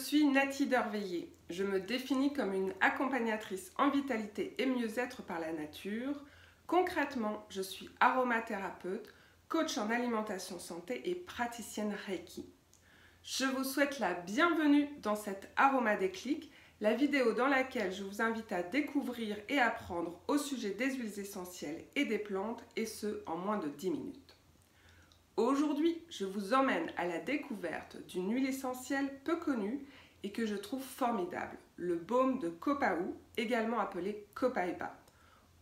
suis Nathy Derveillé. Je me définis comme une accompagnatrice en vitalité et mieux-être par la nature. Concrètement, je suis aromathérapeute, coach en alimentation santé et praticienne Reiki. Je vous souhaite la bienvenue dans cet Aroma Déclic, la vidéo dans laquelle je vous invite à découvrir et apprendre au sujet des huiles essentielles et des plantes, et ce en moins de 10 minutes. Aujourd'hui, je vous emmène à la découverte d'une huile essentielle peu connue et que je trouve formidable, le baume de Copaiba, également appelé Copaiba.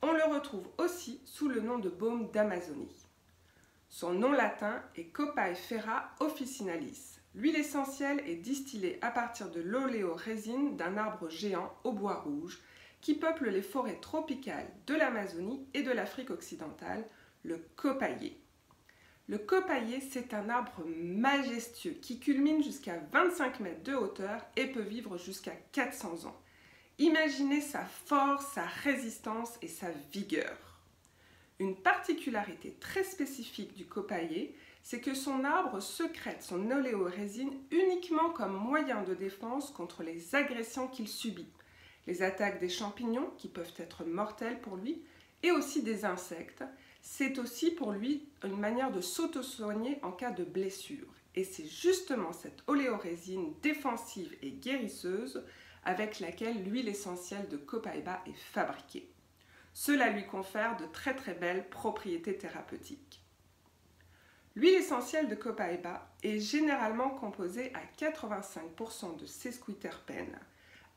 On le retrouve aussi sous le nom de baume d'Amazonie. Son nom latin est Copaifera officinalis. L'huile essentielle est distillée à partir de l'oléorésine d'un arbre géant au bois rouge qui peuple les forêts tropicales de l'Amazonie et de l'Afrique occidentale, le copailler. Le copailler, c'est un arbre majestueux qui culmine jusqu'à 25 mètres de hauteur et peut vivre jusqu'à 400 ans. Imaginez sa force, sa résistance et sa vigueur. Une particularité très spécifique du copailler, c'est que son arbre sécrète son oléorésine uniquement comme moyen de défense contre les agressions qu'il subit, les attaques des champignons qui peuvent être mortelles pour lui et aussi des insectes. C'est aussi pour lui une manière de s'auto-soigner en cas de blessure. Et c'est justement cette oléorésine défensive et guérisseuse avec laquelle l'huile essentielle de Copaiba est fabriquée. Cela lui confère de très belles propriétés thérapeutiques. L'huile essentielle de Copaiba est généralement composée à 85% de sesquiterpènes,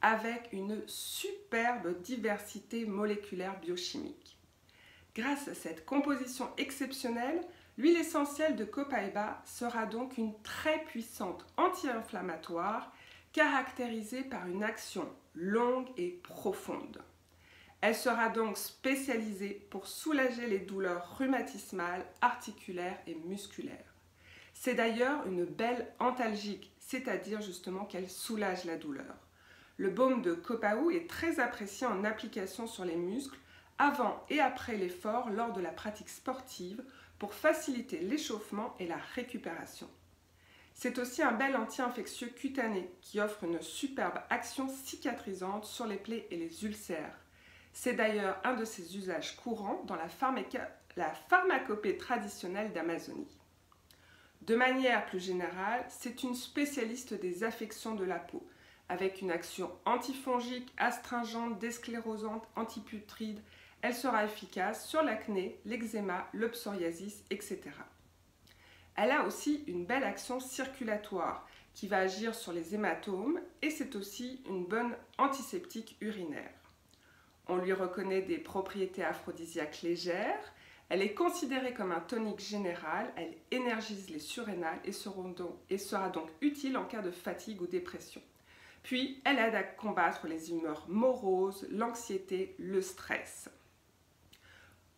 avec une superbe diversité moléculaire biochimique. Grâce à cette composition exceptionnelle, l'huile essentielle de Copaiba sera donc une très puissante anti-inflammatoire caractérisée par une action longue et profonde. Elle sera donc spécialisée pour soulager les douleurs rhumatismales, articulaires et musculaires. C'est d'ailleurs une belle antalgique, c'est-à-dire justement qu'elle soulage la douleur. Le baume de Copaiba est très apprécié en application sur les muscles avant et après l'effort lors de la pratique sportive pour faciliter l'échauffement et la récupération. C'est aussi un bel anti-infectieux cutané qui offre une superbe action cicatrisante sur les plaies et les ulcères. C'est d'ailleurs un de ses usages courants dans la pharmacopée traditionnelle d'Amazonie. De manière plus générale, c'est une spécialiste des affections de la peau, avec une action antifongique, astringente, désclérosante, antiputride. Elle sera efficace sur l'acné, l'eczéma, le psoriasis, etc. Elle a aussi une belle action circulatoire qui va agir sur les hématomes et c'est aussi une bonne antiseptique urinaire. On lui reconnaît des propriétés aphrodisiaques légères. Elle est considérée comme un tonique général. Elle énergise les surrénales et sera donc utile en cas de fatigue ou dépression. Puis, elle aide à combattre les humeurs moroses, l'anxiété, le stress.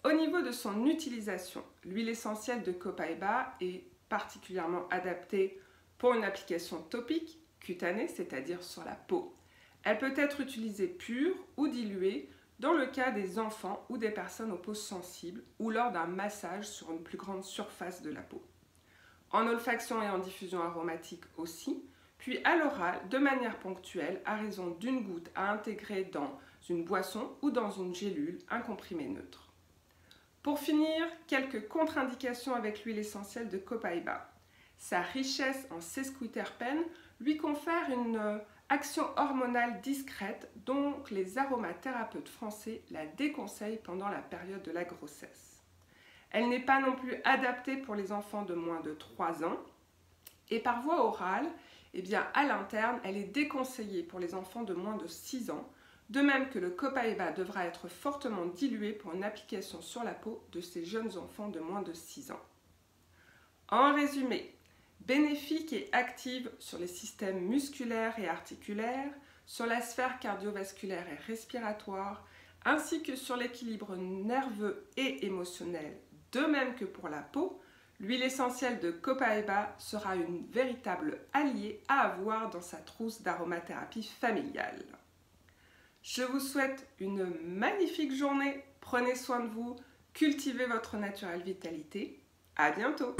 Au niveau de son utilisation, l'huile essentielle de Copaiba est particulièrement adaptée pour une application topique, cutanée, c'est-à-dire sur la peau. Elle peut être utilisée pure ou diluée dans le cas des enfants ou des personnes aux peaux sensibles ou lors d'un massage sur une plus grande surface de la peau. En olfaction et en diffusion aromatique aussi, puis à l'oral de manière ponctuelle à raison d'une goutte à intégrer dans une boisson ou dans une gélule, un comprimé neutre. Pour finir, quelques contre-indications avec l'huile essentielle de Copaiba. Sa richesse en sesquiterpènes lui confère une action hormonale discrète, donc les aromathérapeutes français la déconseillent pendant la période de la grossesse. Elle n'est pas non plus adaptée pour les enfants de moins de 3 ans et par voie orale, à l'interne, elle est déconseillée pour les enfants de moins de 6 ans, de même que le Copaiba devra être fortement dilué pour une application sur la peau de ces jeunes enfants de moins de 6 ans. En résumé, bénéfique et active sur les systèmes musculaires et articulaires, sur la sphère cardiovasculaire et respiratoire, ainsi que sur l'équilibre nerveux et émotionnel, de même que pour la peau, l'huile essentielle de Copaiba sera une véritable alliée à avoir dans sa trousse d'aromathérapie familiale. Je vous souhaite une magnifique journée, prenez soin de vous, cultivez votre naturelle vitalité. À bientôt!